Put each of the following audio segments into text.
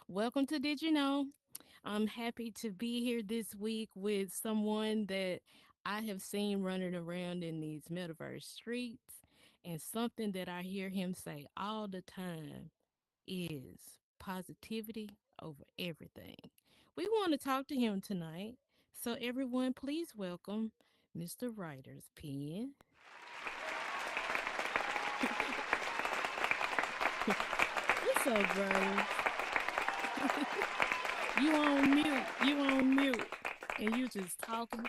Welcome to Did You Know? I'm happy to be here this week with someone that I have seen running around in these metaverse streets. And something that I hear him say all the time is positivity over everything. We want to talk to him tonight. So, everyone, please welcome Mr. Writer's Pen. What's up, bro? You on mute. You on mute. And you just talking.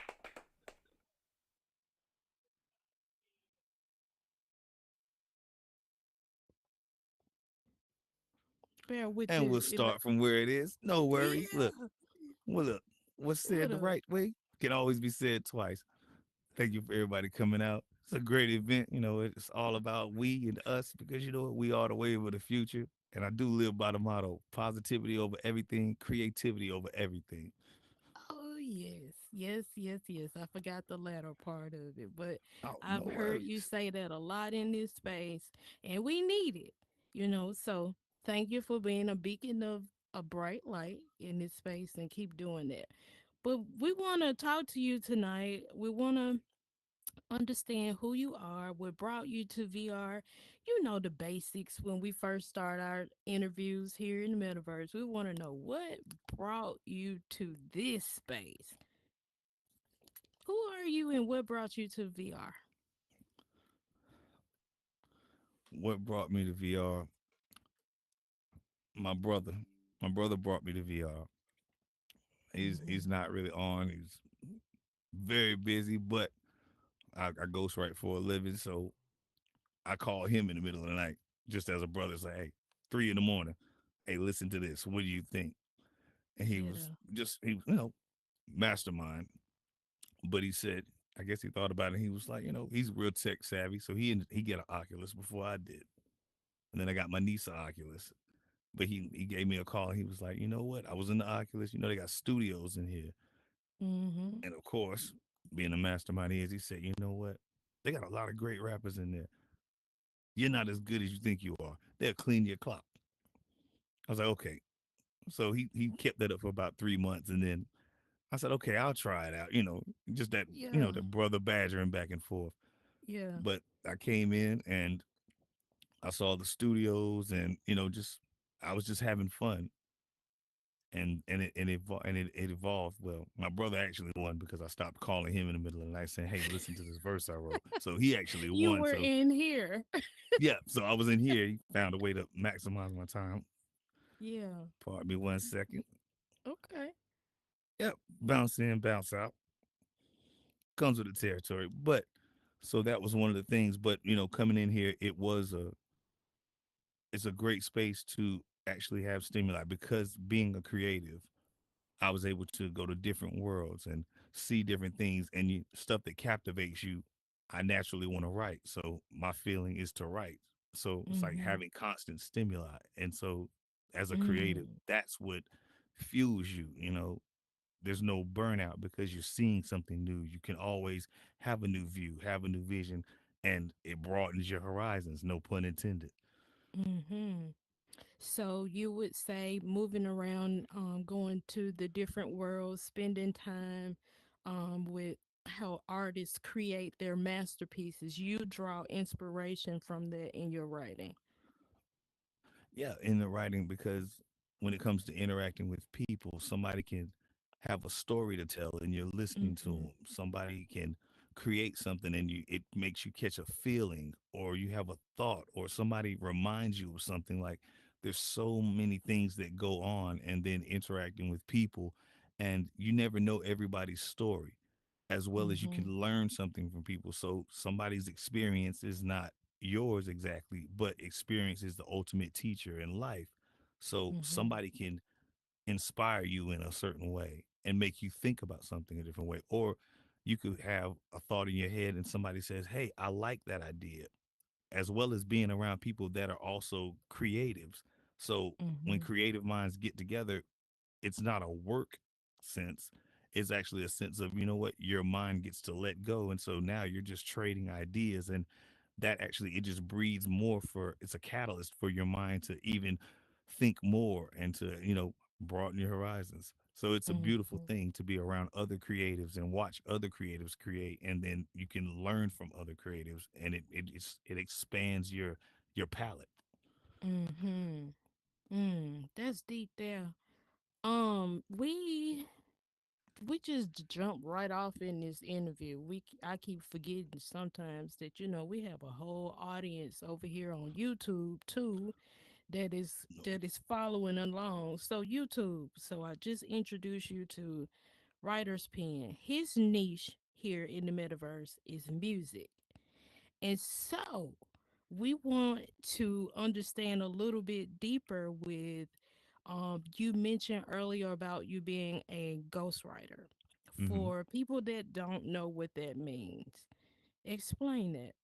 Bear with And your we'll start from where it is. No worries. Look, yeah. look. What's said What the up? right way can always be said twice. Thank you for everybody coming out. It's a great event. It's all about we and us because you know what? We are the wave of the future. And I do live by the motto positivity over everything, creativity over everything. Oh yes. Yes, yes, yes. I forgot the latter part of it, but Oh, I've no heard you worries. say that a lot in this space and we need it. So thank you for being a beacon of a bright light in this space and keep doing that. But we want to talk to you tonight. We want to understand who you are, what brought you to VR. You know the basics when we first start our interviews here in the metaverse. We want to know what brought you to this space. Who are you and what brought you to VR? What brought me to VR? My brother. My brother brought me to VR. He's Mm-hmm. not really on. He's very busy, but I ghostwrite for a living, so I call him in the middle of the night, just as a brother, say, hey, 3 in the morning. Hey, listen to this. What do you think? And he was Yeah. just mastermind. But he said, I guess he thought about it. He was like, he's real tech savvy, so he get an Oculus before I did, and then I got my niece an Oculus. But he gave me a call. And he was like, you know what? I was in the Oculus. They got studios in here, Mm-hmm. and of course, being a mastermind he is, he said, you know what? They got a lot of great rappers in there. You're not as good as you think you are. They'll clean your clock. I was like, okay. So he kept that up for about 3 months, and then I said, okay, I'll try it out. Just that Yeah. the brother badgering back and forth. Yeah. But I came in and I saw the studios, and just I was just having fun, and it evolved. Well, my brother actually won because I stopped calling him in the middle of the night saying, hey, listen to this verse I wrote. So he actually You won. were So in here. yeah, so I was in here. He found a way to maximize my time. Yeah. Pardon me 1 second. Okay. Yep, bounce in, bounce out. Comes with the territory. But so that was one of the things. But coming in here, it's a great space to actually have stimuli because being a creative, I was able to go to different worlds and see different things and stuff that captivates you. I naturally want to write, so my feeling is to write. So it's like Mm-hmm. having constant stimuli, and so as a creative, Mm. that's what fuels you. There's no burnout because you're seeing something new. You can always have a new view, have a new vision, and it broadens your horizons. No pun intended. Mm-hmm. So you would say moving around, going to the different worlds, spending time with how artists create their masterpieces. You draw inspiration from that in your writing. Yeah, in the writing, because when it comes to interacting with people, somebody can have a story to tell and you're listening to Mm-hmm. them. Somebody can create something and it makes you catch a feeling, or you have a thought, or somebody reminds you of something. Like, there's so many things that go on, and then interacting with people, and you never know everybody's story, as well as you Mm-hmm. can learn something from people. So somebody's experience is not yours exactly, but experience is the ultimate teacher in life. So Mm-hmm. somebody can inspire you in a certain way and make you think about something a different way. Or you could have a thought in your head and somebody says, hey, I like that idea, as well as being around people that are also creatives. So when Mm-hmm. creative minds get together, it's not a work sense. It's actually a sense of, you know what, your mind gets to let go. And so now you're just trading ideas. And that actually, it just breeds more, for it's a catalyst for your mind to even think more and to, broaden your horizons. So it's a beautiful Mhm. thing to be around other creatives and watch other creatives create, and then you can learn from other creatives, and it expands your palette. Mhm. That's deep there. We just jump right off in this interview. I keep forgetting sometimes that we have a whole audience over here on YouTube too that is following along. So YouTube. So I just introduced you to Writer's Pen. His niche here in the metaverse is music. And so we want to understand a little bit deeper with you mentioned earlier about you being a ghostwriter. Hmm. For people that don't know what that means, explain that.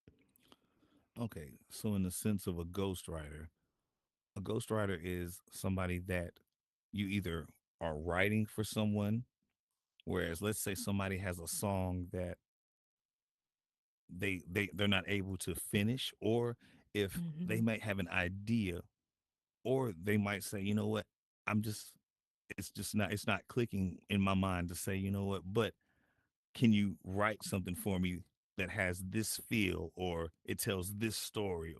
Okay, so in the sense of a ghostwriter is somebody that you either are writing for someone, whereas let's say somebody has a song that they're not able to finish, or if they Mhm. might have an idea, or they might say, you know what, I'm just it's not clicking in my mind to say, you know what, but can you write something for me that has this feel or it tells this story?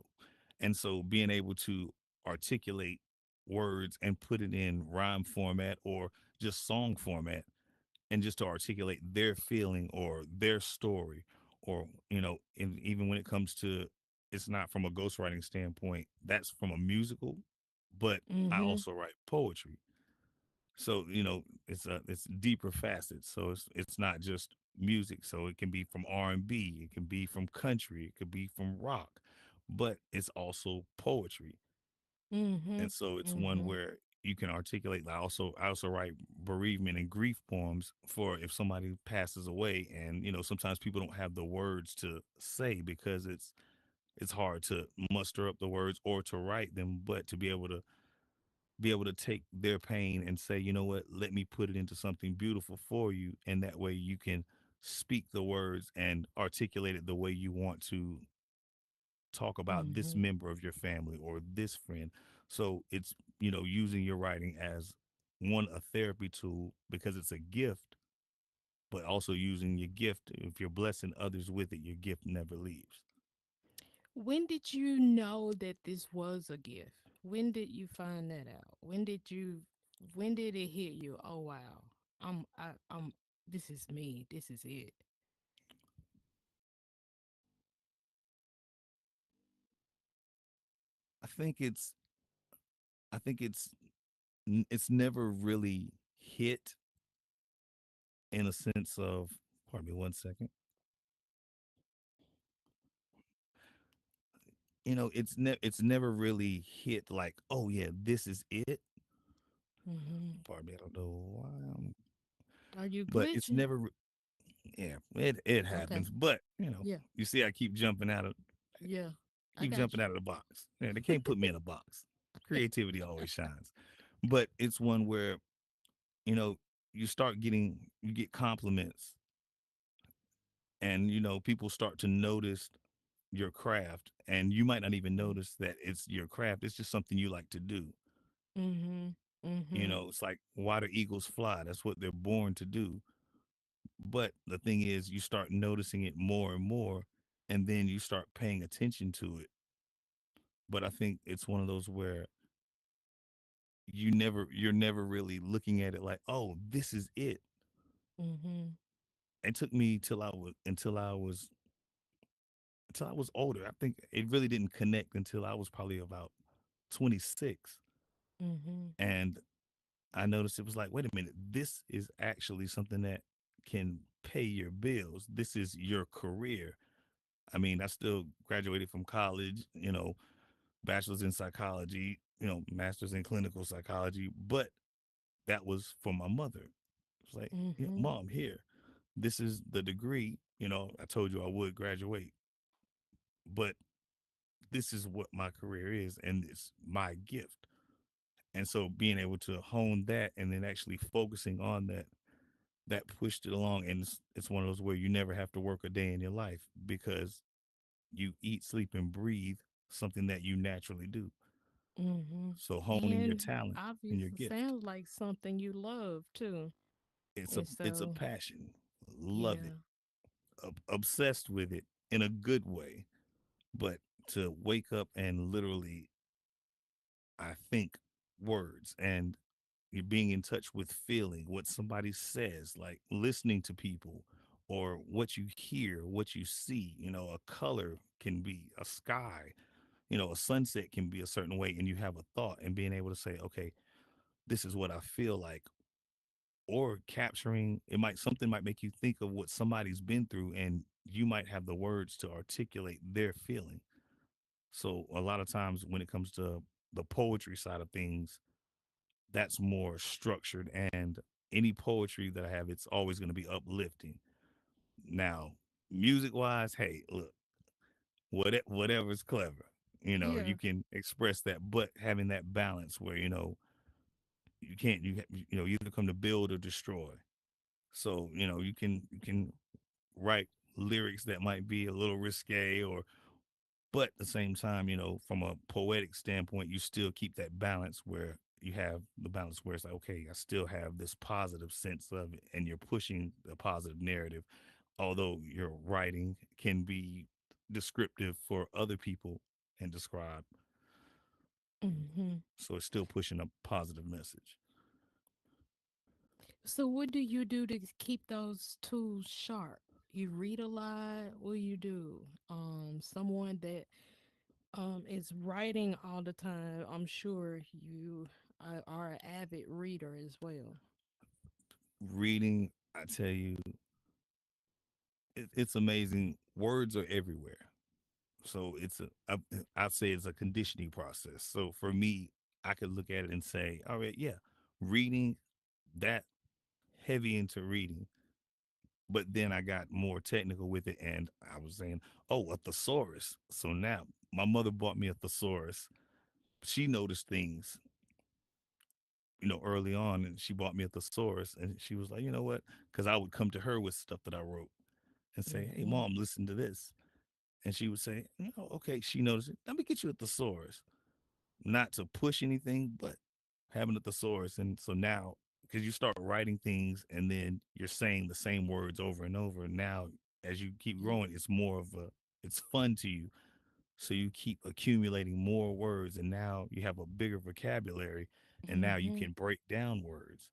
And so being able to articulate words and put it in rhyme format or just song format, and just to articulate their feeling or their story, or and even when it comes to, it's not from a ghostwriting standpoint, that's from a musical, but I Mhm. also write poetry. So it's deeper facets. So it's not just music. So it can be from R&B, it can be from country, it could be from rock, but it's also poetry. Mhm. And so it's one Mhm. where you can articulate. I also write bereavement and grief poems for if somebody passes away, and sometimes people don't have the words to say because it's hard to muster up the words or to write them, but to be able to take their pain and say, you know what, let me put it into something beautiful for you, and that way you can speak the words and articulate it the way you want to talk about this Mhm. member of your family or this friend. So it's, using your writing as one, a therapy tool because it's a gift, but also using your gift. If you're blessing others with it, your gift never leaves. When did you know that this was a gift? When did you find that out? When did it hit you? Oh wow. I'm this is me. This is it. I think it's, I think it's never really hit in a sense of, pardon me one second. It's never really hit like, oh yeah, this is it. Mhm. Pardon me, I don't know why Are you but it's glitching? never. Yeah, it Okay. happens. But Yeah. you see, I keep jumping out of Yeah. I keep got jumping you. out of the box. Yeah, they can't put me in a box. Creativity always shines. But it's one where you know you get compliments, and people start to notice your craft, and you might not even notice that it's your craft. It's just something you like to do. Mhm. Mhm. It's like, why do eagles fly? That's what they're born to do. But the thing is, you start noticing it more and more, and then you start paying attention to it. But I think it's one of those where you're never really looking at it like, oh, this is it. Mhm. It took me until I was older. I think it really didn't connect until I was probably about 26. Mhm. And I noticed it was like, wait a minute, this is actually something that can pay your bills. This is your career. I mean, I still graduated from college, bachelor's in psychology, master's in clinical psychology, but that was for my mother. It's like, yeah, Mhm. mom, here, this is the degree. I told you I would graduate, but this is what my career is, and it's my gift. And so being able to hone that and then actually focusing on that, that pushed it along. And it's one of those where you never have to work a day in your life because you eat, sleep, and breathe something that you naturally do. Mm-hmm. So honing your And talent and your obviously gift. sounds like something you love too. And It's a so, passion. Love it. yeah. Obsessed with it in a good way. But to wake up and literally I think words and you're being in touch with feeling what somebody says, like listening to people or what you hear, what you see. A color can be a sky, a sunset can be a certain way, and you have a thought and being able to say, okay, this is what I feel like. Or capturing it might something might make you think of what somebody's been through and you might have the words to articulate their feeling. So a lot of times when it comes to the poetry side of things, that's more structured, and any poetry that I have, it's always going to be uplifting. Now, music wise, hey, look, whatever's clever, Yeah. you can express that, but having that balance where you can't you either come to build or destroy. So you can write lyrics that might be a little risque, or but at the same time, from a poetic standpoint, you still keep that balance where you have the balance where it's like, okay, I still have this positive sense of it, and you're pushing the positive narrative, although your writing can be descriptive for other people and describe. Mm-hmm. So it's still pushing a positive message. So, what do you do to keep those tools sharp? You read a lot. What do you do? Someone that is writing all the time. I'm sure you are an avid reader as well. Reading, I tell you, it's amazing. Words are everywhere. So I'd say it's a conditioning process. So for me, I could look at it and say, all right, yeah, reading that heavy into reading, but then I got more technical with it and I was saying, oh, a thesaurus. So now my mother bought me a thesaurus. She noticed things, early on, and she bought me a thesaurus, and she was like, you know what? Because I would come to her with stuff that I wrote and say, hey, Mm-hmm. mom, listen to this. And she would say, okay, she noticed it. Let me get you a thesaurus. Not to push anything, but having a thesaurus. And so now, because you start writing things and then you're saying the same words over and over. Now, as you keep Yeah. growing, it's fun to you. So you keep accumulating more words, and now you have a bigger vocabulary, and now you Mm-hmm. can break down words.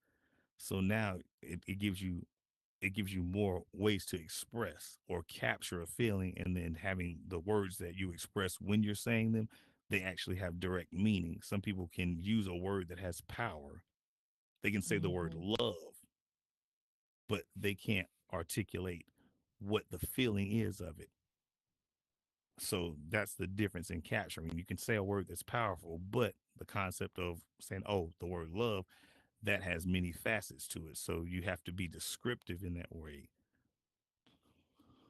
So now it gives you more ways to express or capture a feeling, and then having the words that you express when you're saying them, they actually have direct meaning. Some people can use a word that has power. They can say the word Mm-hmm. love, but they can't articulate what the feeling is of it. So that's the difference in capturing. You can say a word that's powerful, but the concept of saying, oh, the word love, that has many facets to it. So you have to be descriptive in that way.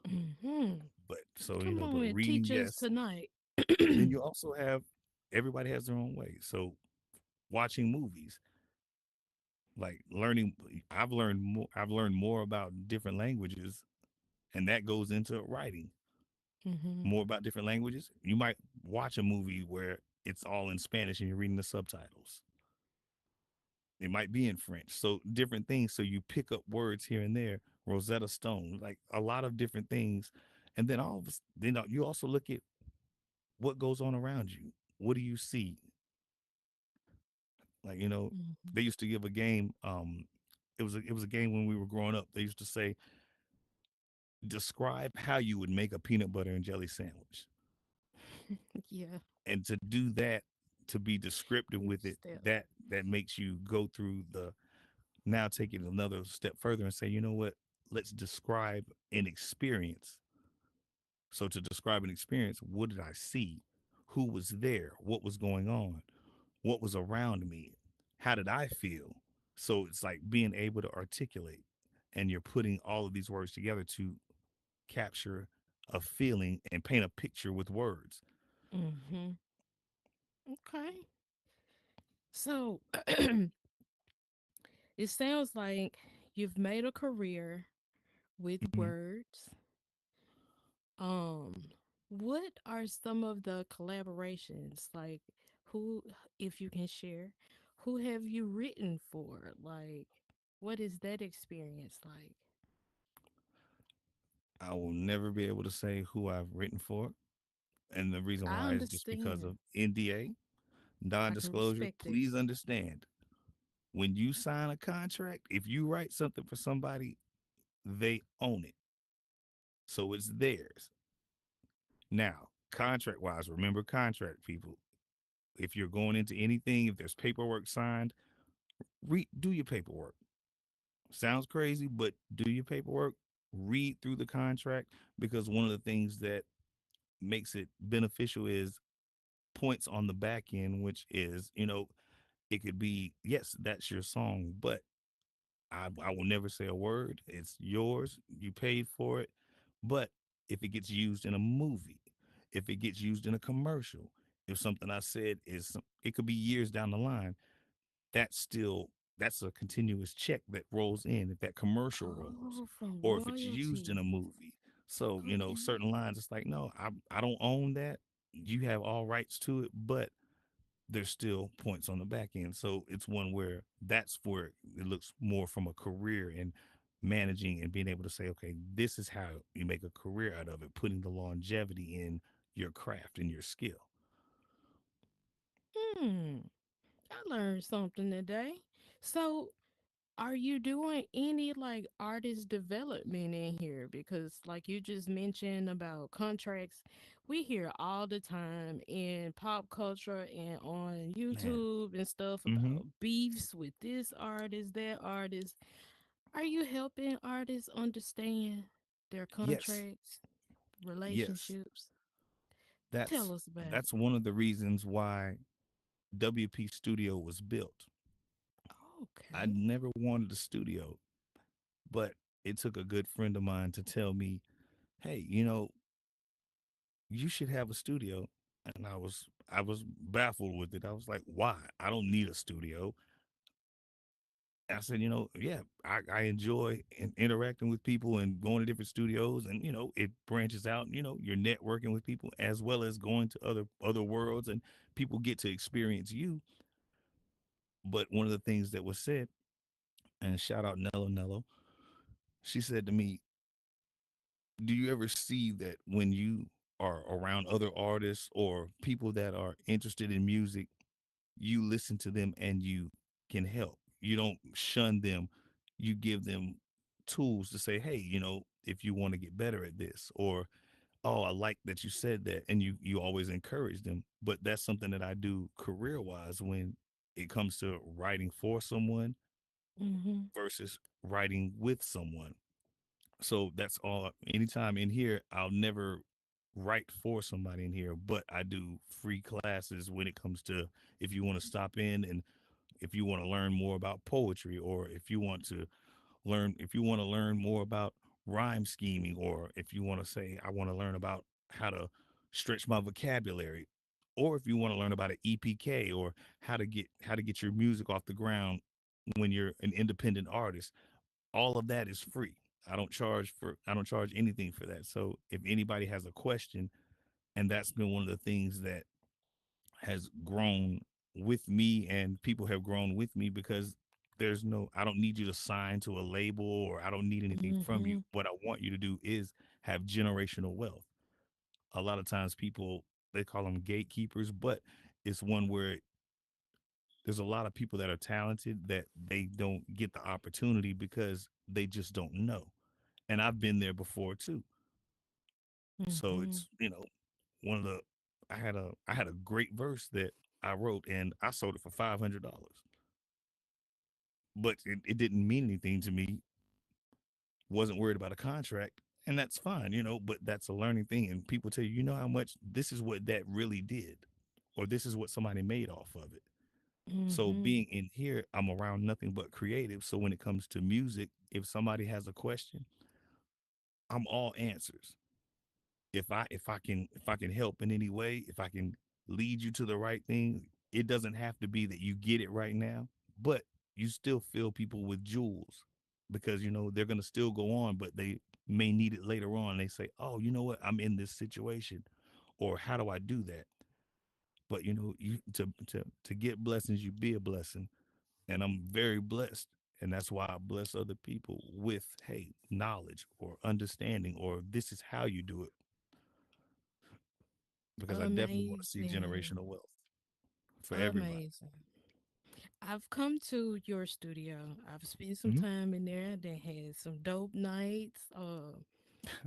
Mm-hmm. But so, Come on but and reading, teach us yes. tonight. But then you also have everybody has their own way. So watching movies, like learning, I've learned more about different languages, and that goes into writing Mm-hmm. more about different languages. You might watch a movie where it's all in Spanish and you're reading the subtitles. It might be in French. So different things. So you pick up words here and there. Rosetta Stone, like a lot of different things. And then then you also look at what goes on around you. What do you see? Like, Mm-hmm. they used to give a game. It was a game when we were growing up. They used to say, describe how you would make a peanut butter and jelly sandwich. Yeah. And to do that, to be descriptive Each with it, step. that makes you go through the now take it another step further and say, you know what? Let's describe an experience. So to describe an experience, what did I see? Who was there? What was going on? What was around me? How did I feel? So it's like being able to articulate, and you're putting all of these words together to capture a feeling and paint a picture with words. Mm-hmm. Okay. So it sounds like you've made a career with Mhm. words. Um, what are some of the collaborations? Like, Who, if you can share, who have you written for? Like, what is that experience like? I will never be able to say who I've written for. And the reason I why is just because understand. of NDA, I can non-disclosure. respect it. Please understand, when you sign a contract, if you write something for somebody, they own it. So it's theirs. Now, contract wise, remember contract people. If you're going into anything, if there's paperwork signed, do your paperwork. Sounds crazy, but do your paperwork. Read through the contract, because one of the things that makes it beneficial is points on the back end, which is, it could be, yes, that's your song, but I will never say a word. It's yours. You paid for it. But if it gets used in a movie, if it gets used in a commercial, if something I said it could be years down the line, that's still, that's a continuous check that rolls in if that commercial rolls, Oh, from or if it's used in a royalties. movie. So, Okay. certain lines, it's like, no, I don't own that. You have all rights to it, but there's still points on the back end. So it's one where that's where it looks more from a career and managing and being able to say, okay, this is how you make a career out of it, putting the longevity in your craft and your skill. Hmm. I learned something today. So, are you doing any like artist development in here? Because, like you just mentioned about contracts, we hear all the time in pop culture and on Man. YouTube and stuff Mm-hmm. about beefs with this artist, that artist. Are you helping artists understand their Yes. contracts, Yes. relationships? That's Tell us about it. that's one of the reasons why WP Studio was built. I Okay. never wanted a studio, but it took a good friend of mine to tell me, hey, you should have a studio. And I was baffled with it. I was like, why? I don't need a studio. I said, yeah, I enjoy interacting with people and going to different studios, and it branches out. You're networking with people as well as going to other worlds, and people get to experience you. But one of the things that was said, and shout out Nello Nello, she said to me, "Do you ever see that when you are around other artists or people that are interested in music, you listen to them and you can help. You don't shun them. You give them tools to say, hey, if you want to get better at this, or oh, I like that you said that, and you always encourage them. But that's something that I do career wise when it comes to writing for someone Mm-hmm. versus writing with someone. So that's all. Anytime in here, I'll never write for somebody in here, but I do free classes when it comes to, if you want to stop in and if you want to learn more about poetry, or if you want to learn more about rhyme scheming, or if you want to say I want to learn about how to stretch my vocabulary, or if you want to learn about an EPK, or how to get your music off the ground when you're an independent artist, all of that is free. I don't charge anything for that. So if anybody has a question, and that's been one of the things that has grown with me, and people have grown with me, because I don't need you to sign to a label, or I don't need anything from you. Mm-hmm. What I want you to do is have generational wealth. A lot of times people, they call them gatekeepers, but it's one where there's a lot of people that are talented that they don't get the opportunity because they just don't know. And I've been there before too. So Mm-hmm. it's, one of the I had a great verse that I wrote, and I sold it for $500. But it didn't mean anything to me. Wasn't worried about a contract, and that's fine, but that's a learning thing. And people tell you, how much this is what that really did, or this is what somebody made off of it. So Mm-hmm. being in here, I'm around nothing but creative. So when it comes to music, if somebody has a question, I'm all answers. If I can help in any way, if I can lead you to the right thing, it doesn't have to be that you get it right now, but you still fill people with jewels, because they're going to still go on, but they may need it later on. They say, "Oh, you know what? I'm in this situation, or how do I do that?" But you to get blessings, you be a blessing. And I'm very blessed. And that's why I bless other people with, hey, knowledge or understanding, or this is how you do it, because I definitely want to see Amazing. generational wealth for everybody. Amazing. I've come to your studio. I've spent some Hmm. time in there. They had some dope nights.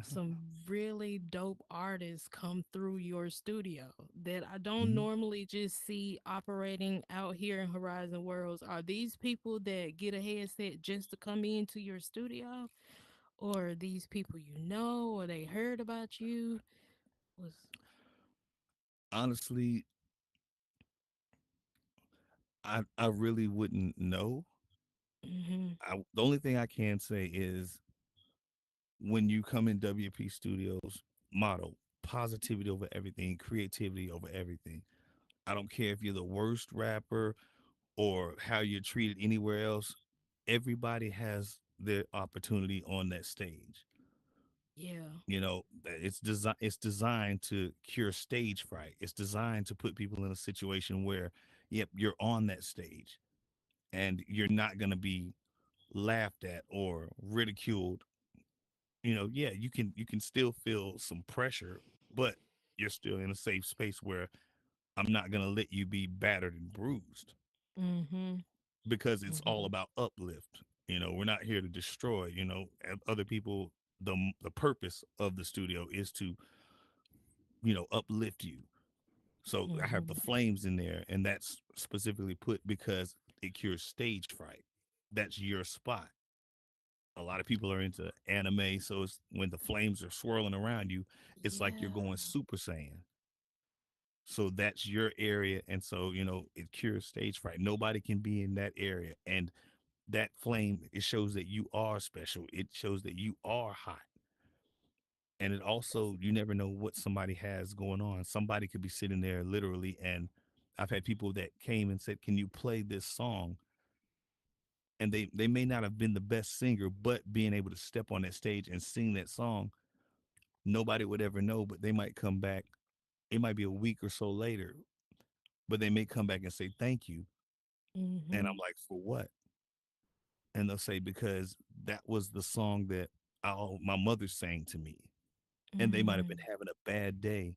Some really dope artists come through your studio that I don't Hmm. normally just see operating out here in Horizon Worlds. Are these people that get a headset just to come into your studio? Or are these people you know or they heard about you? Was Honestly, I really wouldn't know. mhm. The only thing I can say is when you come in WP Studios, motto positivity over everything, creativity over everything. I don't care if you're the worst rapper or how you're treated anywhere else. Everybody has their opportunity on that stage. Yeah. It's designed to cure stage fright. It's designed to put people in a situation where, yep, you're on that stage and you're not going to be laughed at or ridiculed. Yeah, you can still feel some pressure, but you're still in a safe space where I'm not going to let you be battered and bruised, Mhm. because it's all Mhm. about uplift. We're not here to destroy. Other people. The purpose of the studio is to uplift you. So I have the Mhm. flames in there, and that's specifically put because it cures stage fright. That's your spot. A lot of people are into anime, so it's when the flames are swirling around you, it's like you're Yeah. going Super Saiyan. So that's your area, and so it cures stage fright. Nobody can be in that area, and that flame, it shows that you are special. It shows that you are hot. And it That's also, you never know what somebody has going on. Somebody could be sitting there literally, and I've had people that came and said, "Can you play this song?" And they may not have been the best singer, but being able to step on that stage and sing that song, nobody would ever know. But they might come back. It might be a week or so later, but they may come back and say thank you. And I'm mhm. like, for what? And they'll say, because that was the song that my mother sang to me. And they might have been Mhm. having a bad day,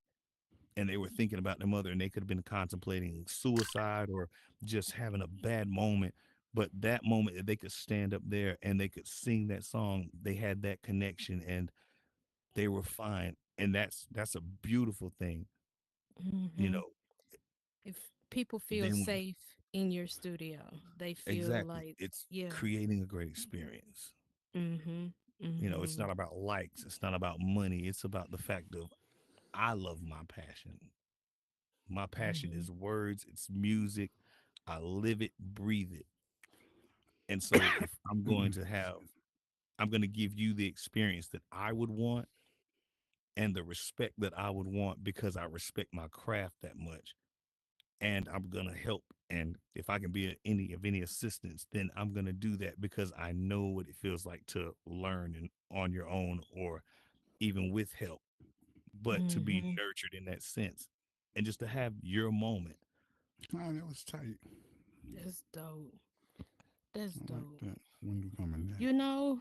and they were thinking about their mother, and they could have been contemplating suicide or just having a bad moment. But that moment that they could stand up there and they could sing that song, they had that connection and they were fine. And that's a beautiful thing, you Mhm. know. If people feel Then safe in your studio, they feel exactly, like, it's yeah. creating a great experience. Mhm. It's Mhm. not about likes, it's not about money, it's about the fact of I love my passion. My passion Mhm. is words, it's music. I live it, breathe it. And so if I'm going to give you the experience that I would want and the respect that I would want because I respect my craft that much. And I'm going to help. And if I can be any assistance, then I'm going to do that because I know what it feels like to learn and on your own or even with help, but to be Mhm. nurtured in that sense and just to have your moment. Oh, that was tight. That's dope. That's I like dope. that. When you coming You next? know,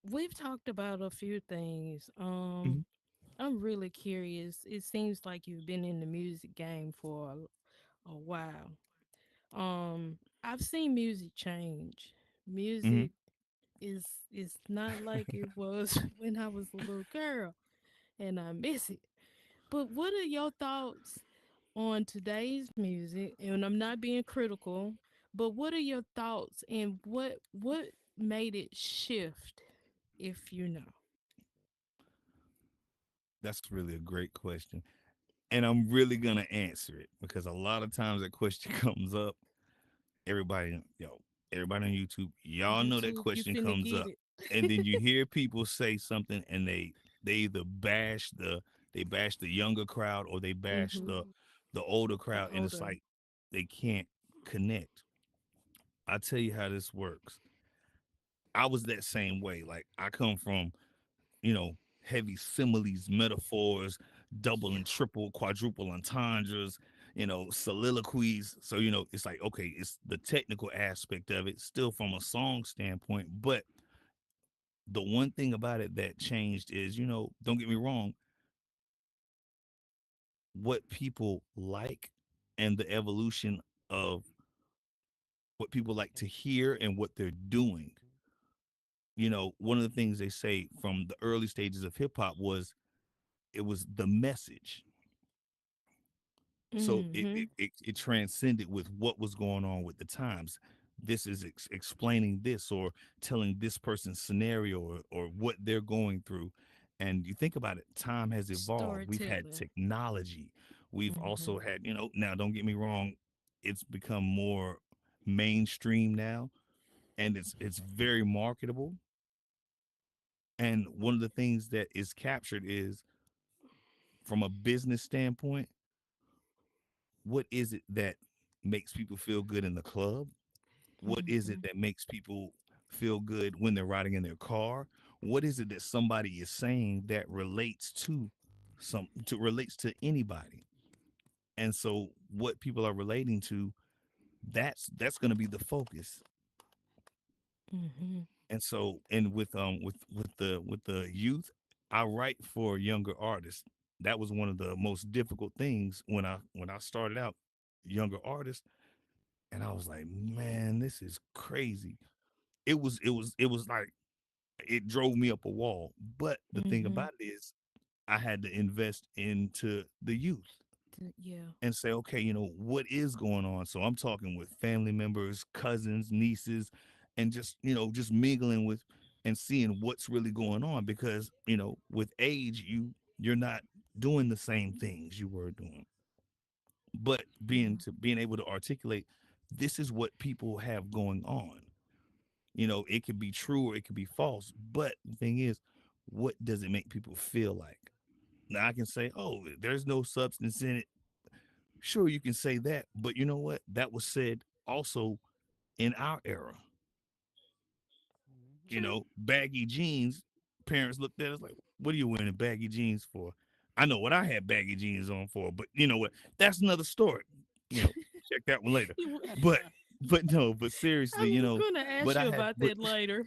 we've talked about a few things. Mhm. I'm really curious. It seems like you've been in the music game for a while. I've seen music change. Mhm. Music is not like it was when I was a little girl, and I miss it. But what are your thoughts on today's music? And I'm not being critical, but what are your thoughts and what made it shift, if you know? That's really a great question. And I'm really gonna answer it because a lot of times that question comes up. Everybody, everybody on YouTube, y'all know that YouTube, you question finna comes get up, it. and then you hear people say something, and they either they bash the younger crowd or they bash Mm-hmm. the older The crowd, and it's older. like they can't connect. I tell you how this works. I was that same way. Like I come from heavy similes, metaphors, double Yeah. and triple, quadruple entendres. soliloquies. So, it's like, okay, it's the technical aspect of it, still from a song standpoint. But the one thing about it that changed is, don't get me wrong, what people like and the evolution of what people like to hear and what they're doing. One of the things they say from the early stages of hip hop was it was the message. So Mhm. it transcended with what was going on with the times. This is explaining this or telling this person's scenario or what they're going through. And you think about it, time has evolved. We've had Storytelling. technology. We've also Mhm. had, now don't get me wrong, it's become more mainstream now and it's very marketable. And one of the things that is captured is from a business standpoint, what is it that makes people feel good in the club? What is it Mhm. that makes people feel good when they're riding in their car? What is it that somebody is saying that relates to anybody? And so what people are relating to, that's going to be the focus. Mhm. And so and with the youth, I write for younger artists. That was one of the most difficult things when I started out, younger artists, and I was like, man, this is crazy. It was like it drove me up a wall. But the thing Mhm. about it is I had to invest into the youth Yeah. and say, okay, what is going on? So I'm talking with family members, cousins, nieces, and just mingling with and seeing what's really going on because, with age, you're not doing the same things you were doing. But Yeah. being able to articulate this is what people have going on. It could be true or it could be false. But the thing is, what does it make people feel like? Now I can say, oh, there's no substance in it. Sure, you can say that, but you know what? That was said also in our era. True. Baggy jeans. Parents looked at us like, "What are you wearing baggy jeans for?" I know what I had baggy jeans on for, but you know what? That's another story. You know, check that one later. You- But but no, but seriously, I'm gonna but ask I you had about but that later.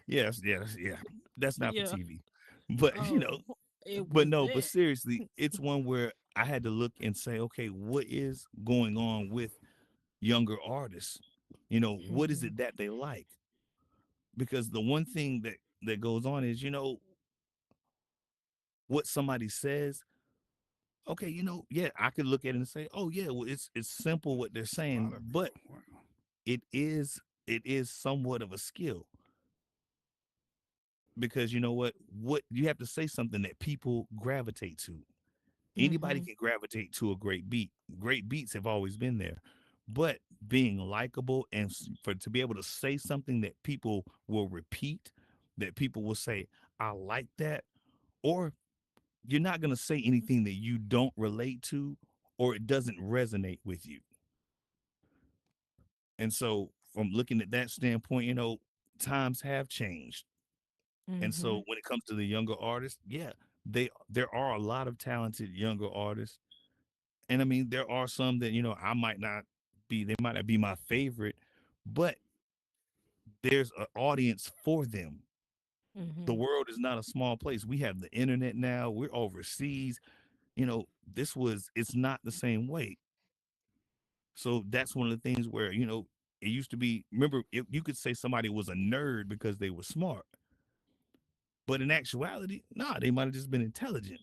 yes, yes, yeah. That's not for Yeah. TV. But Oh, it but was no, but that. seriously, it's one where I had to look and say, okay, what is going on with younger artists? What is Mhm. it that they like? Because the one thing that goes on is, what somebody says, okay, yeah, I could look at it and say, oh yeah, well, it's simple what they're A lot saying, of but wow. it is somewhat of a skill because you know what you have to say something that people gravitate to. Anybody Mhm. can gravitate to a great beat. Great beats have always been there. But being likable and for to be able to say something that people will repeat, that people will say, I like that, or you're not going to say anything that you don't relate to or it doesn't resonate with you. And so from looking at that standpoint, times have changed. And so Mhm. when it comes to the younger artists, yeah, there are a lot of talented younger artists. And I mean, there are some that, I might not they might not be my favorite, but there's an audience for them. The Mhm. world is not a small place. We have the internet now. We're overseas. It's not the same way. So that's one of the things where, it used to be, remember, you could say somebody was a nerd because they were smart. But in actuality, nah, they might have just been intelligent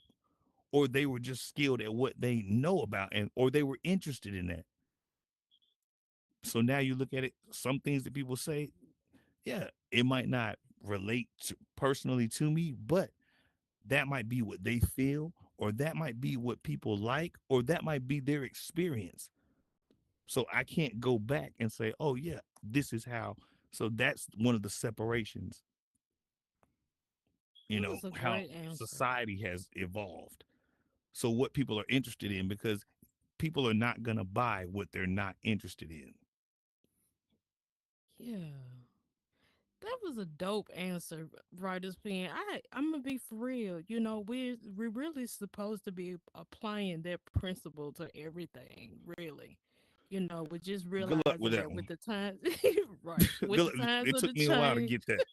or they were just skilled at what they know about and or they were interested in that. So now you look at it, some things that people say, yeah, it might not relate personally to me, but that might be what they feel, or that might be what people like, or that might be their experience. So I can't go back and say, oh, yeah, this is how. So that's one of the separations, That was a how great answer. society has evolved. So what people are interested in, because people are not going to buy what they're not interested in. Yeah. That was a dope answer, Writer's Pen. I'm gonna be for real. You know, we're really supposed to be applying that principle to everything, really. You know, we're just Good luck with realizing that that with one. the times, right? With Good the luck. times It of the took me a while to change. get that.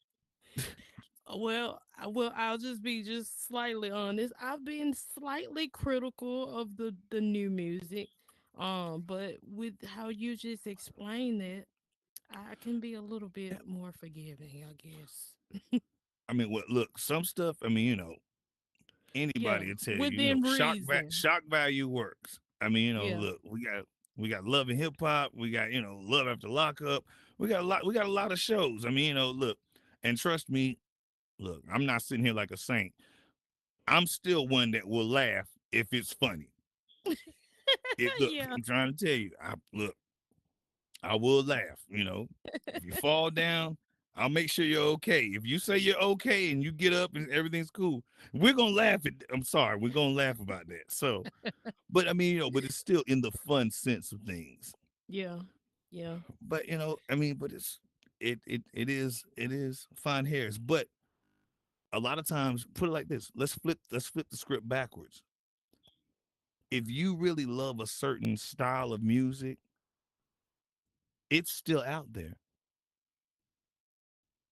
I'll just be just slightly honest. I've been slightly critical of the new music, but with how you just explained it, I can be a little Yeah. bit more forgiving, I guess. I mean, what? Look, some stuff. I mean, Yeah, anybody will tell you, within reason. shock value works. I mean, Yeah. look, we got love and hip hop, we got, love after lockup. We got a lot of shows. I mean, look, and trust me, look, I'm not sitting here like a saint. I'm still one that will laugh if it's funny. Look, Yeah. I'm trying to tell you, I will laugh, If you fall down, I'll make sure you're okay. If you say you're okay and you get up and everything's cool, we're gonna laugh at I'm sorry, we're gonna laugh about that. So, but I mean, but it's still in the fun sense of things. Yeah. Yeah. But I mean, but it is fine hairs. But a lot of times, put it like this: let's flip the script backwards. If you really love a certain style of music, it's still out there.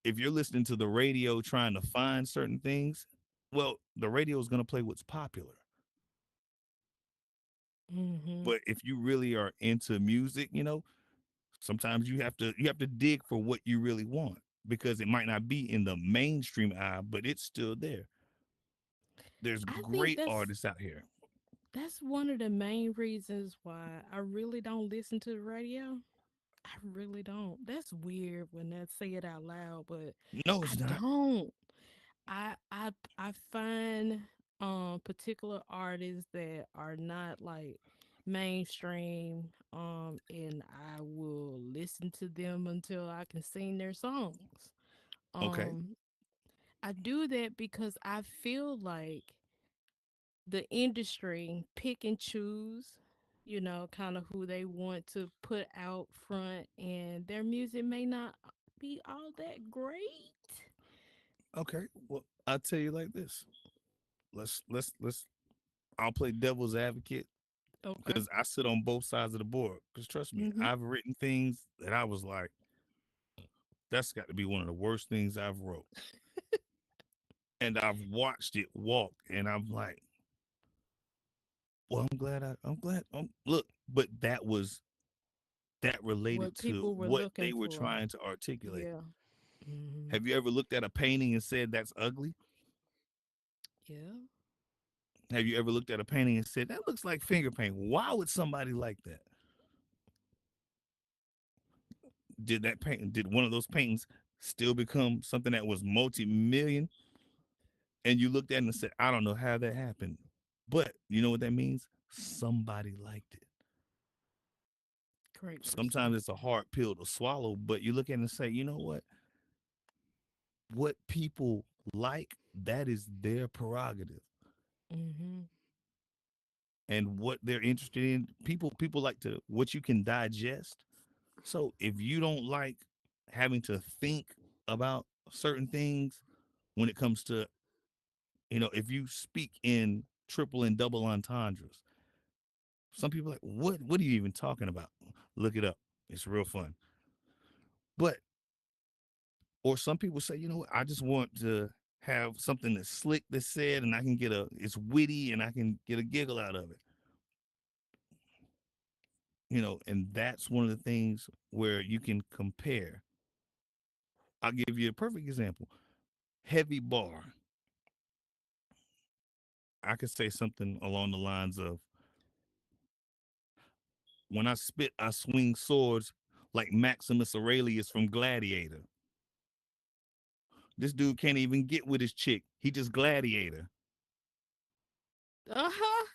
If you're listening to the radio trying to find certain things, well, the radio is going to play what's popular. Mhm. But if you really are into music, sometimes you have to dig for what you really want because it might not be in the mainstream eye, but it's still there. There's I think great artists out here. that's one of the main reasons why I really don't listen to the radio. I really don't. That's weird when I say it out loud, but No, I it's not. don't. I find particular artists that are not like mainstream, and I will listen to them until I can sing their songs. Okay. Um I do that because I feel like the industry pick and choose, kind of who they want to put out front, and their music may not be all that great. Okay. Well, I'll tell you like this. Let's I'll play devil's advocate Okay. because I sit on both sides of the board. Because trust me, Mhm. I've written things that I was like, that's got to be one of the worst things I've wrote. And I've watched it walk, and I'm like, well, I'm glad. Look, but that related What to people were what looking they were for. trying to articulate. Yeah. Mhm. Have you ever looked at a painting and said that's ugly? Yeah. Have you ever looked at a painting and said that looks like finger paint? Why would somebody like that? Did one of those paintings still become something that was multi-million? And you looked at it and said, I don't know how that happened. But you know what that means? Somebody liked it. Great Sometimes it's a perspective. hard pill to swallow, but you look at it and say, you know what? What people like, that is their prerogative. Mhm. And what they're interested in, people like to what you can digest. So if you don't like having to think about certain things when it comes to, if you speak in triple and double entendres, some people are like, what are you even talking about? Look it up. It's real fun. But or some people say, you know what, I just want to have something that's slick that's said and I can it's witty and I can get a giggle out of it. And that's one of the things where you can compare. I'll give you a perfect example. Heavy bar. I could say something along the lines of when I spit, I swing swords like Maximus Aurelius from Gladiator. This dude can't even get with his chick. He just Gladiator. Uh-huh.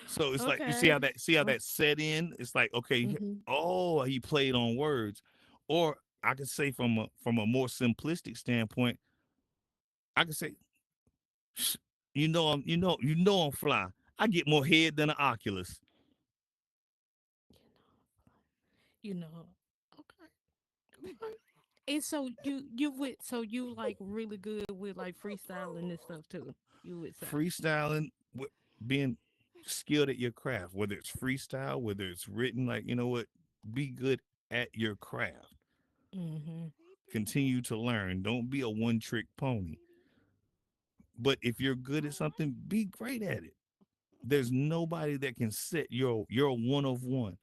So it's like you Okay. see how that set in. It's like okay, Mhm. oh, he played on words, or I could say from a more simplistic standpoint, I could say, you know I'm fly. I get more head than an Oculus. You know. Okay. Okay. And so you like really good with like freestyling and stuff too. You would say. Freestyling, being skilled at your craft, whether it's freestyle, whether it's written, like, you know what, be good at your craft. Mhm. Continue to learn. Don't be a one trick pony. But if you're good at something, be great at it. There's nobody that can set your one of one.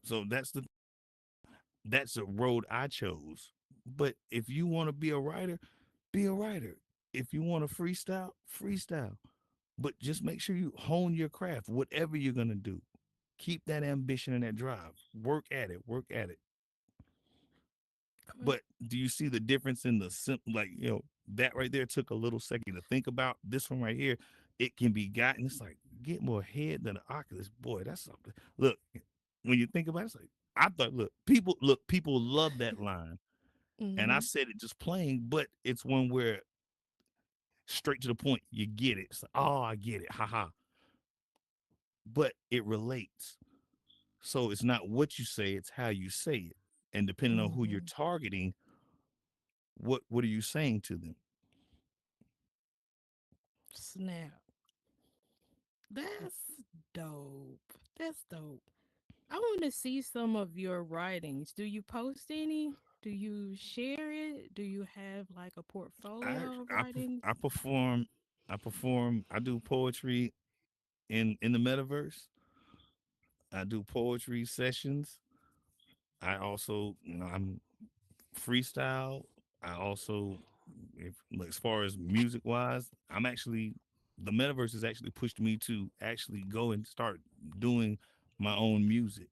So that's a road I chose. But if you want to be a writer, be a writer. If you want to freestyle, freestyle. But just make sure you hone your craft, whatever you're gonna do. Keep that ambition and that drive. Work at it. Work at it. Okay. But do you see the difference in the like, that right there took a little second to think about. This one right here, it can be gotten. It's like get more head than the Oculus. Boy, that's something. Look, when you think about it, it's like I thought, people love that line. And I Mhm. said it just plain, but it's one where straight to the point, you get it. It's like, oh, I get it. Haha. But it relates. So it's not what you say, it's how you say it. And depending on who you're Mhm. targeting, what are you saying to them? Snap. That's dope. That's dope. I want to see some of your writings. Do you post any? Do you share it? Do you have like a I portfolio of I writings? I perform I do poetry in the metaverse. I do poetry sessions. I also, I'm freestyle. I also, if like, as far as music wise, I'm actually the metaverse has actually pushed me to actually go and start doing my own music.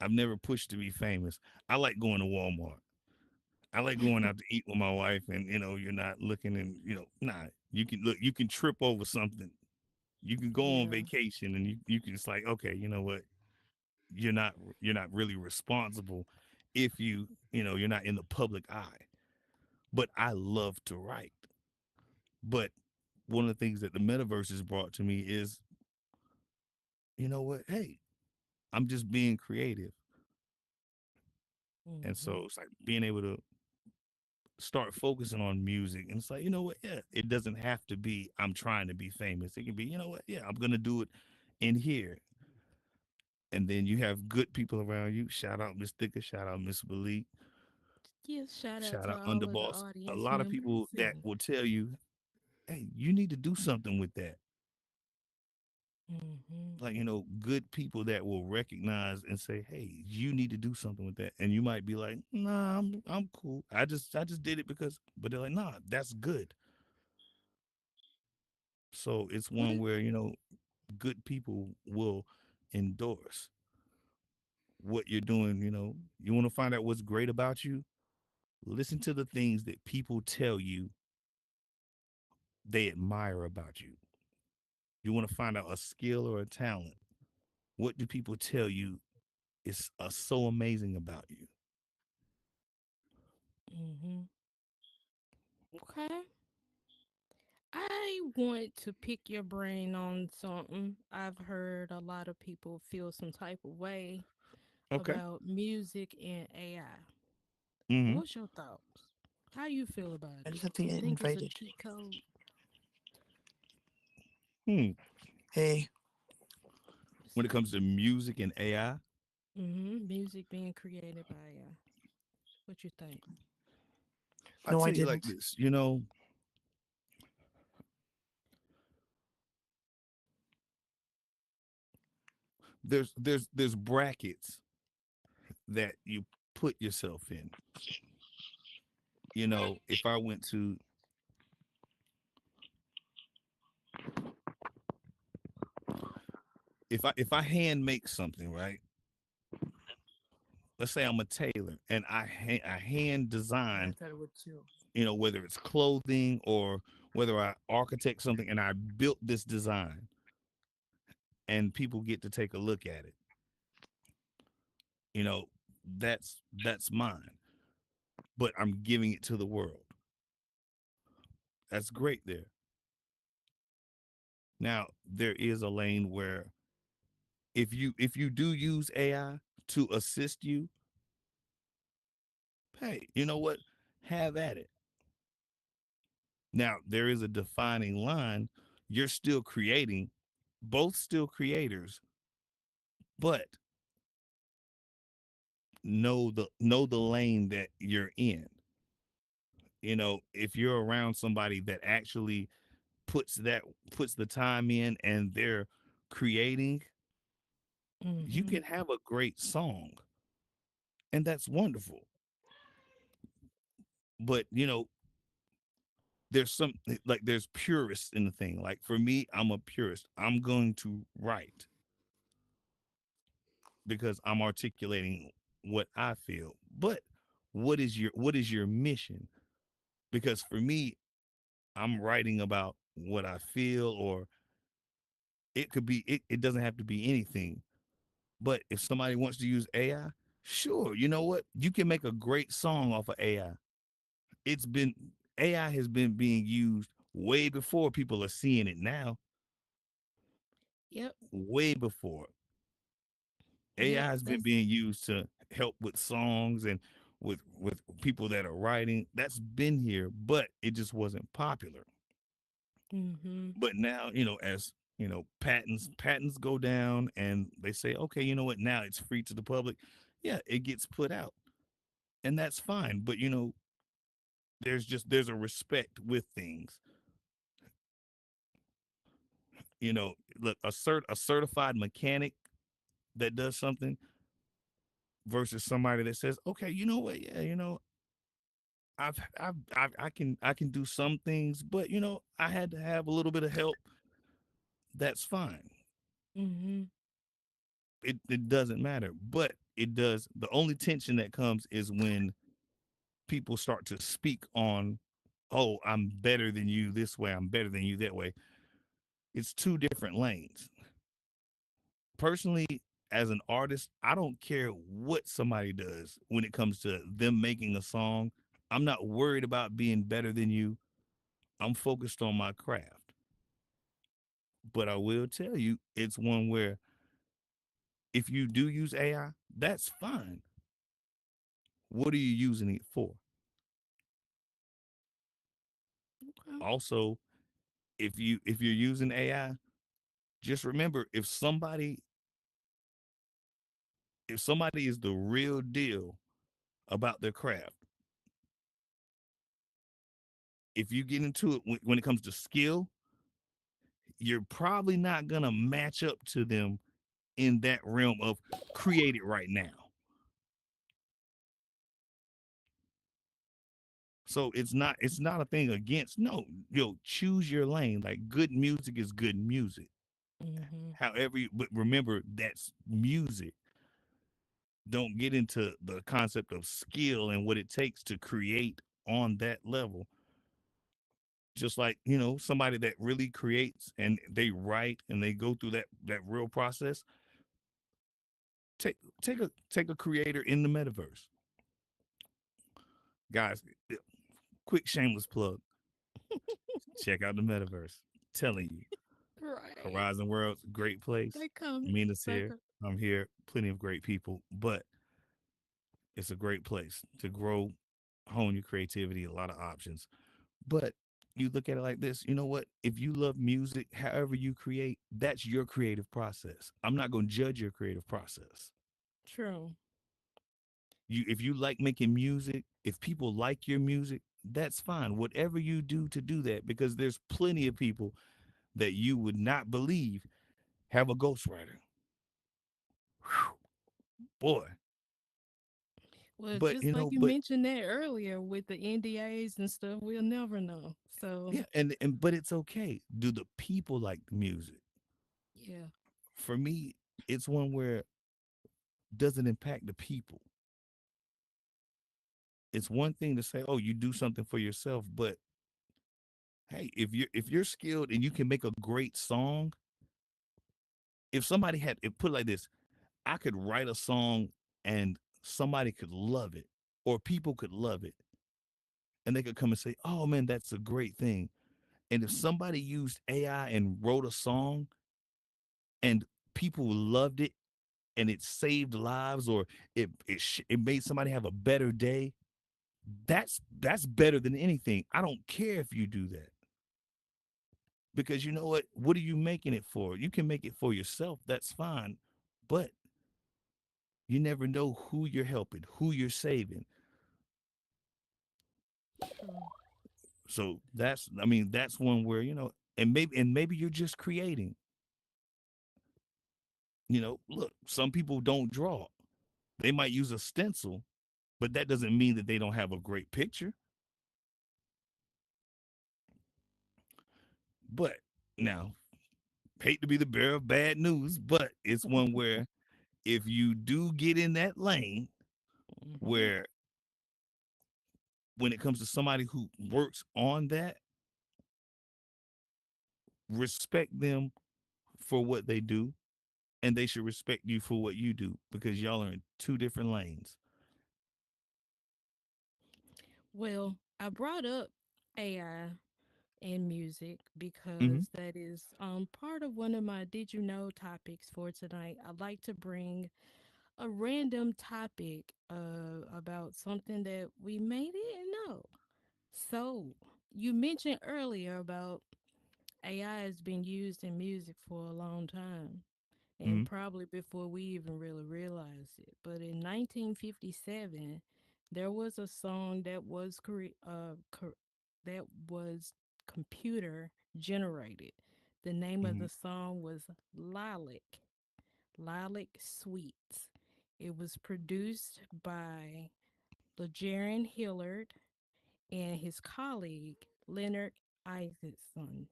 I've never pushed to be famous. I like going to Walmart. I like going out to eat with my wife, and you're not looking, and nah. You can look. You can trip over something. You can go on Yeah. vacation, and you can. It's like, okay, you know what? You're not really responsible if you're not in the public eye. But I love to write. But one of the things that the metaverse has brought to me is, you know what? Hey, I'm just being creative, and Mhm. so it's like being able to start focusing on music. And it's like, you know what? Yeah, it doesn't have to be I'm trying to be famous. It can be, you know what? Yeah, I'm gonna do it in here. And then you have good people around you. Shout out Miss Thicker, shout out Miss Malik, Yes, shout out shout to out all of the Underboss. A audience lot of members people that and will tell you, hey, you need to do something with that. mhm. Like, good people that will recognize and say, hey, you need to do something with that. And you might be like, nah, I'm cool. I just did it because, but they're like, nah, that's good. So it's What one it where, good people will endorse what you're doing. You want to find out what's great about you? Listen to the things that people tell you they admire about you. You want to find out a skill or a talent. What do people tell you is so amazing about you? mhm. Okay. I want to pick your brain on something. I've heard a lot of people feel some type of way Okay. about music and AI. Mm-hmm. What's your thoughts? How you feel about I it? just have to You get think it's a invited. cheat code? Hmm. Hey, When it So, comes to music and AI, music being created by AI. What you think? I no, I tell you like didn't. this. There's brackets that you put yourself in. If I went to if I hand make something, right? Let's say I'm a tailor and I hand I design, thought it would too. whether it's clothing or whether I architect something and I built this design and people get to take a look at it. You know, that's mine, but I'm giving it to the world. That's great there. Now, there is a lane where if you do use AI to assist you, Hey, you know what? Have at it. Now, there is a defining line. You're still creating, both still creators, but know the lane that you're in. If you're around somebody that actually puts the time in and they're creating, you Mm-hmm. can have a great song, and that's wonderful. But there's some like there's purists in the thing. Like for me, I'm a purist. I'm going to write because I'm articulating what I feel. But what is your mission? Because for me, I'm writing about what I feel, or it doesn't have to be anything. But if somebody wants to use AI, sure, you know what? You can make a great song off of AI. It's been AI has been being used way before people are seeing it now, Yep. way before. AI Yep. has been That's. being used to help with songs and with people that are writing. That's been here, but it just wasn't popular. Mm-hmm. But now, as patents go down and they say, okay, you know what, now it's free to the public. Yeah, it gets put out. And that's fine. But there's a respect with things. Look, a certified mechanic that does something versus somebody that says, okay, you know what, yeah, I can do some things, but I had to have a little bit of help. That's fine. Mm-hmm. It doesn't matter, but it does. The only tension that comes is when people start to speak on, oh, I'm better than you this way, I'm better than you that way. It's two different lanes. Personally, as an artist, I don't care what somebody does when it comes to them making a song. I'm not worried about being better than you. I'm focused on my craft. But I will tell you, it's one where if you do use AI, that's fine. What are you using it for? Okay. Also, if you're using AI, just remember if somebody is the real deal about their craft, if you get into it when it comes to skill, you're probably not gonna match up to them in that realm of create it right now. So it's not a thing against, no, choose your lane. Like good music is good music. Mm-hmm. But remember that's music. Don't get into the concept of skill and what it takes to create on that level. Just like, somebody that really creates and they write and they go through that real process. Take a creator in the metaverse. Guys, quick shameless plug. Check out the metaverse. Telling you. Right. Horizon World's a great place. They coming. Mina's They here. I'm here. Plenty of great people, but it's a great place to grow, hone your creativity, a lot of options. But you look at it like this, you know what? If you love music, however you create, that's your creative process. I'm not going to judge your creative process. True. If you like making music, if people like your music, that's fine. Whatever you do to do that, because there's plenty of people that you would not believe have a ghostwriter. Whew, boy. Well, But just like you mentioned that earlier with the NDAs and stuff, we'll never know. So, yeah, and but it's okay. Do the people like the music? yeah. For me, it's one where doesn't impact the people. It's one thing to say, oh, you do something for yourself, but hey, if you're skilled and you can make a great song, if somebody put it like this, I could write a song and somebody could love it, or people could love it, and they could come and say, oh man, that's a great thing. And if somebody used AI and wrote a song and people loved it and it saved lives, or it made somebody have a better day, That's better than anything. I don't care if you do that because you know what? What are you making it for? You can make it for yourself. That's fine, but you never know who you're helping, who you're saving. True. So that's I mean that's one where and maybe you're just creating. Look, some people don't draw. They might use a stencil, but that doesn't mean that they don't have a great picture. But now, hate to be the bearer of bad news, but it's one where if you do get in that lane Hmm. where when it comes to somebody who works on that, respect them for what they do and they should respect you for what you do because y'all are in two different lanes. Well, I brought up AI and music Hmm. because that is part of one of my did you know topics for tonight. I'd like to bring a random topic about something that we may didn't know. So, you mentioned earlier about AI has been used in music for a long time, and Hmm. probably before we even really realized it. But in 1957, there was a song that was that was computer generated. The name of Hmm. the song was Lilac, Lilac Sweets. It was produced by LeJaron Hillard and his colleague Leonard Isaacson.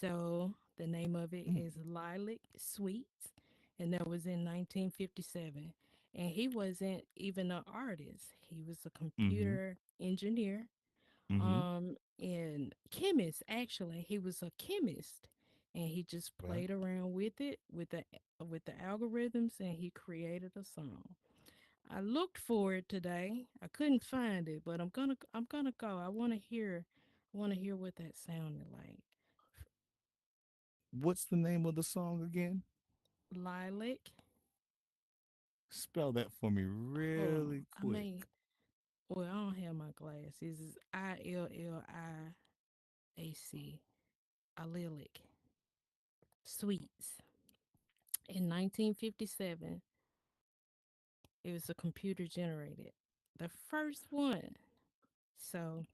So the name of it is Lilac Sweets, and that was in 1957. And he wasn't even an artist; he was a Hmm. computer engineer, Hmm. and chemist. Actually, he was a chemist, and he just Right. played around with it with the algorithms, and he created a song. I looked for it today. I couldn't find it, but I'm gonna go. I want to hear what that sounded like. What's the name of the song again? Lilac. Spell that for me Hold on. really I quick. may. Well, I don't have my glasses. It's Illiac. Allelic. Sweets. In 1957, it was a computer generated. The first one. So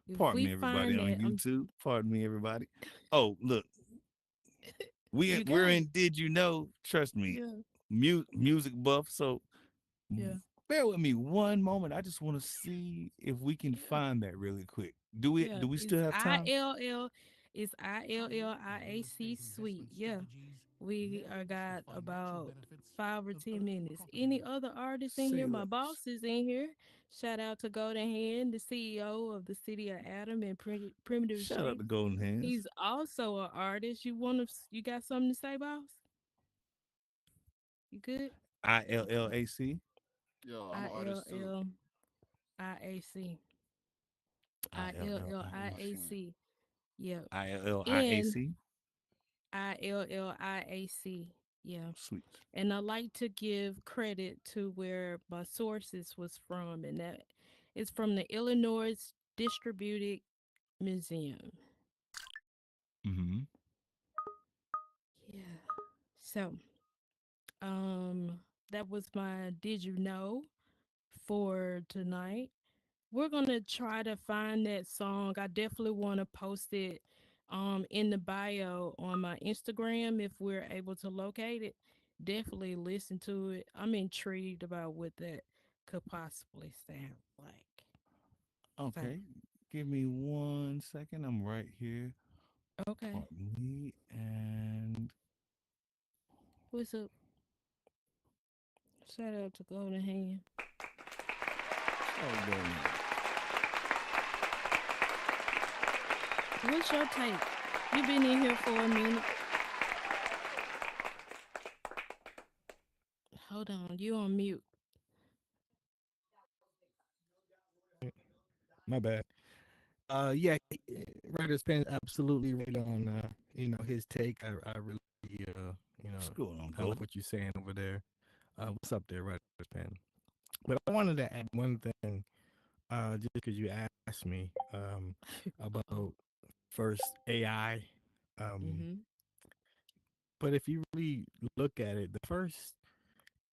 if Pardon we me, everybody find on that, YouTube. Pardon me, everybody. Oh, look, we you we're got in. it. Did you know? Trust me, Yeah. music buff. So Yeah. bear with me one moment. I just want to see if we can Yeah. find that really quick. Do we Yeah. do we It's still have I time? L L. It's ILLIAC Sweet. Yeah. We got about 5 or 10 minutes. Any other artists in here? Say My less. boss is in here. Shout out to Golden Hand, the CEO of the city of Adam and Primitive Shout out Shape. to Golden Hands. He's also an artist. You got something to say, boss? You good? Okay. ILLAC. Yo, I'm I an L artist too. L I A C. Showing. ILLIAC. Yep. And ILLIAC. ILLIAC. Yeah. Sweet. And I like to give credit to where my sources was from, and that is from the Illinois Distributed Museum. Mm-hmm. Yeah. So, um, that was my did you know for tonight. We're gonna try to find that song. I definitely want to post it in the bio on my Instagram if we're able to locate it. Definitely listen to it. I'm intrigued about what that could possibly sound like. So, Okay. Give me 1 second. I'm right here. okay. Pardon me. And What's up? Shout out to Golden Hand. shout out to Golden Hands. What's your take? You been in here for a minute. Hold on, you on mute. My bad. Yeah, Writer's Pen absolutely right on. His take. I really, What's going on, I like Golden? what you're saying over there. What's up there, Writer's Pen? But I wanted to add one thing just because you asked me about first AI, um, Mm-hmm. but if you really look at it, the first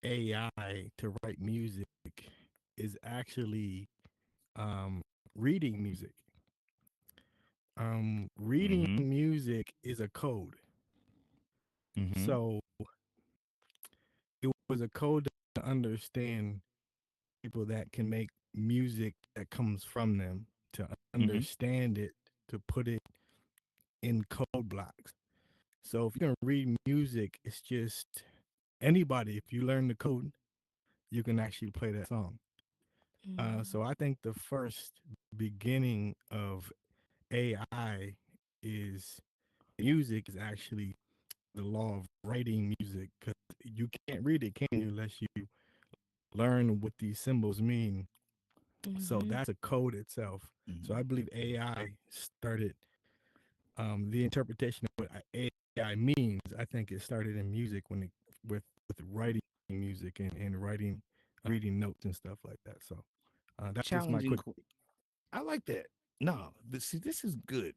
AI to write music is actually reading music. Reading Mm-hmm. music is a code. Mm-hmm. So it was a code to understand people that can make music that comes from them, to Mm-hmm. understand it, to put it in code blocks. So if you can read music, it's just anybody, if you learn the code, you can actually play that song. So I think the first beginning of AI is music is actually the law of writing music, because you can't read it, can you, unless you learn what these symbols mean. So Mm-hmm. that's a code itself. So Mm-hmm. I believe AI started the interpretation of what AI means. I think it started in music when it with writing music and writing reading notes and stuff like that. So that's just my Challenging. quick. I like that. No, see, this is good.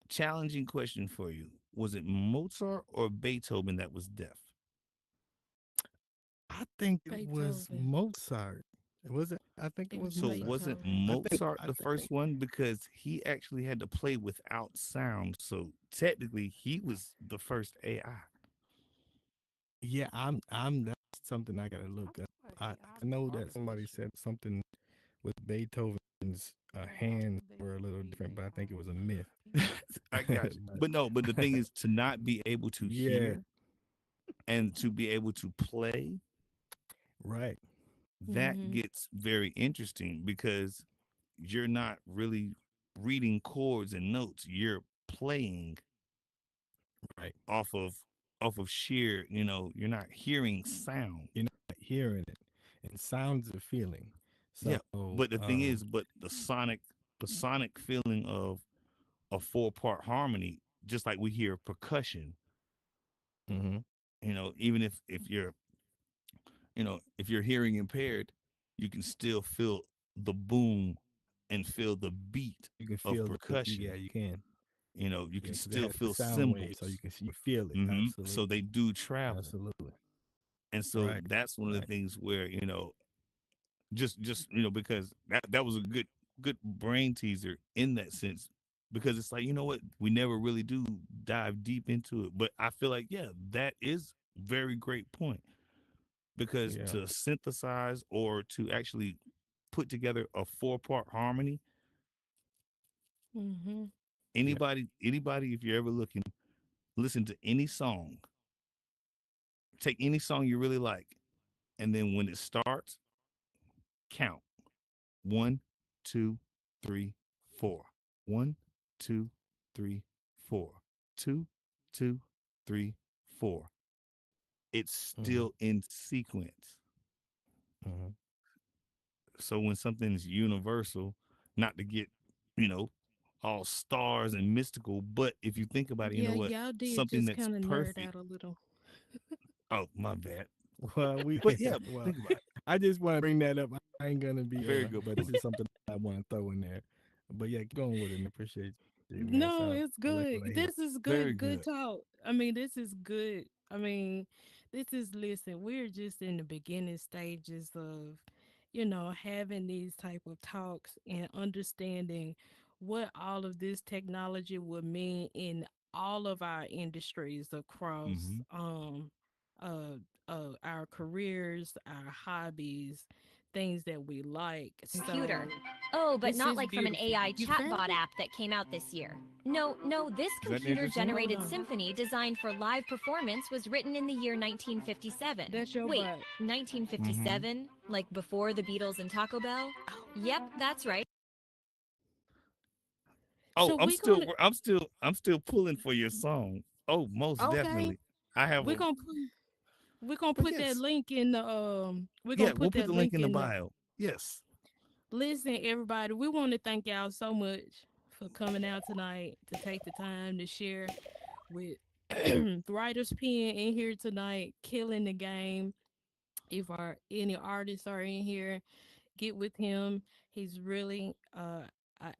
Challenging question for you. Was it Mozart or Beethoven that was deaf? I think it was Beethoven. Mozart. Was it? I think it It was was So Mozart. wasn't Beethoven. Mozart I the think. first one because he actually had to play without sound. So technically, he was the first AI. Yeah, I'm. That's something I gotta look up. Like I know that somebody said something with Beethoven's hands were a little different, but I think it was a myth. I got you. But But no, but the thing is to not be able to yeah, hear and to be able to play, right. that Mm-hmm. gets very interesting because you're not really reading chords and notes. You're playing Right. off of sheer, you're not hearing sound. You're not hearing it, and sounds a feeling. Yeah. So, But the thing is, but the sonic feeling of a four-part harmony, just like we hear percussion, hmm even if you're hearing impaired, you can still feel the boom and feel the beat you can of feel the yeah, percussion. you can. You Yeah, can because it still has the feel sound wave, so cymbals. you feel it. So Absolutely, they do travel. absolutely. And so Right, that's one of the right. things where, just because that was a good brain teaser in that sense, because it's like, you know what, we never really do dive deep into it, but I feel like, yeah, that is very great point, because Yeah, to synthesize or to actually put together a four-part harmony, Mm-hmm. yeah. anybody, if you're ever looking, listen to any song, take any song you really like, and then when it starts, count. One, two, three, four. One, two, three, four. Two, two, three, four. It's hmm still in sequence. hmm So when something's universal, not to get, you know, all stars and mystical, but if you think about it, you know Yeah, what? y'all did Something just that's kind of nerd perfect. out a little. Oh, my bad. Well, we But yeah, well, think about it. I just want to bring that up. I ain't gonna be Very good but this point. is something I want to throw in there. But yeah, keep going with it. And appreciate you, man. No, Sound it's I like good. what I hear. This is Very good good. talk. I mean, this is good. I mean, listen, we're just in the beginning stages of, having these type of talks and understanding what all of this technology would mean in all of our industries across Hmm. uh our careers, our hobbies, things that we like. Computer. So Oh, but this not is like from an beautiful. AI You found chatbot it? app that came out this year. No, no, this Is that computer interesting? Hold generated on. symphony designed for live performance was written in the year 1957. That's your Wait, butt. Hmm. 1957? Like before the Beatles and Taco Bell? Yep, that's right. Oh, So I'm we're still, gonna I'm still pulling for your song. Oh, most okay. definitely. I have We're a, gonna put we're gonna but put that yes, link in the we're yeah, gonna we'll put put that the link link in the in the bio. Yes. listen, everybody. We want to thank y'all so much for coming out tonight to take the time to share with Writer's Pen in here tonight, killing the game. If any artists are in here, get with him. He's really an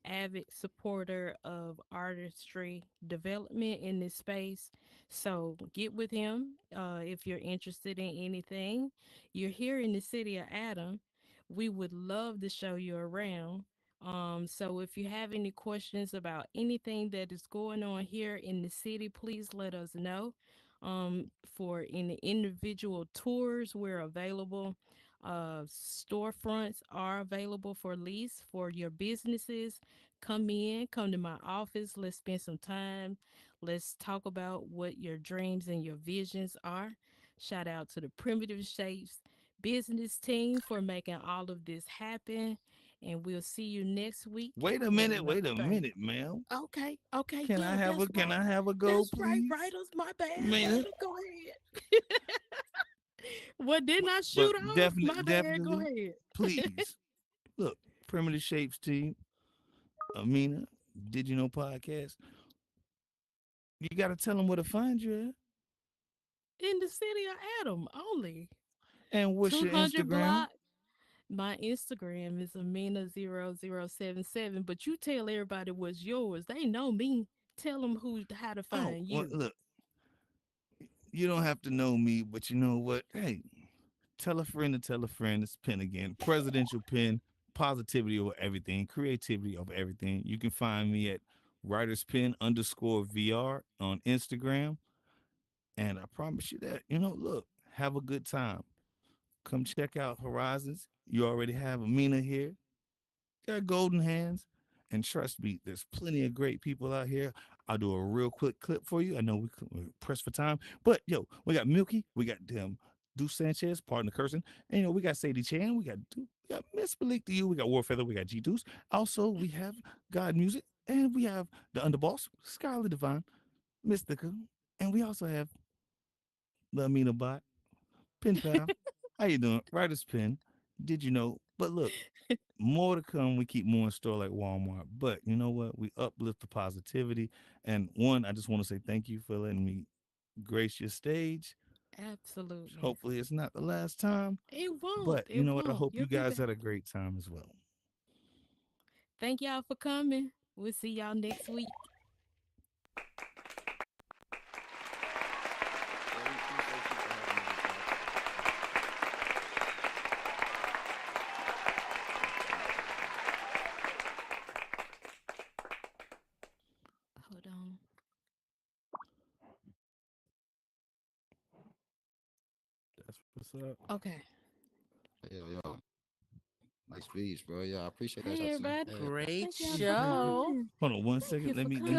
avid supporter of artistry development in this space. So get with him if you're interested in anything. You're here in the city of Adam. We would love to show you around. So if you have any questions about anything that is going on here in the city, please let us know. For any individual tours, we're available. Storefronts are available for lease for your businesses. Come in, come to my office. Let's spend some time. Let's talk about what your dreams and your visions are. Shout out to the Primitive Shapes business team for making all of this happen. And we'll see you next week. Wait a at minute, another wait a thing. minute, ma'am. Okay, okay, Can I yeah, have that's a can right. I have a go, That's right, please? Writers. My bad. Mina? Go ahead. What didn't I But shoot off? My bad. Go definitely, ahead. please. Look, Primitive Shapes team, Amina, Did You Know Podcast. You gotta tell them where to find you at. In the city of Adam only. And what's your 200 Instagram? block. My Instagram is Amina0077. But you tell everybody what's yours. They know me. Tell them how to Oh, find well, you. look, you don't have to know me, but you know what? Hey, tell a friend to tell a friend. It's Pen again. Presidential Pen, positivity over everything, creativity over everything. You can find me at Writers Pen underscore VR on Instagram. And I promise you that, look, have a good time. Come check out Horizons. You already have Amina here. Got golden hands. And trust me, there's plenty of great people out here. I'll do a real quick clip for you. I know we're pressed for time, but yo, we got Milky, we got Deuce Sanchez, pardon the cursing, and we got Sadie Chan, we got Miss Malik to you, we got War Feather, we got G Deuce. Also, we have God Music, and we have the Underboss, Skylar Divine, Mystica, and we also have the Amina Bot, Pen Pal. How you doing? Writer's Pen. Did you know? But look, more to come. We keep more in store like Walmart. But you know what? We uplift the positivity. And one, I just want to say thank you for letting me grace your stage. Absolutely. Hopefully it's not the last time. It won't. But you It know what? I won't. hope you You'll be guys back. had a great time as well. Thank y'all for coming. We'll see y'all next week. Yeah, we appreciate you for having me with y'all. Hold on. That's what's up. Okay. Yo. Nice speech, bro. Yeah, I appreciate that Hey, shot, too. everybody. Yeah. Great Thank y'all for show. coming. Hold on one Thank you second. for Let me coming.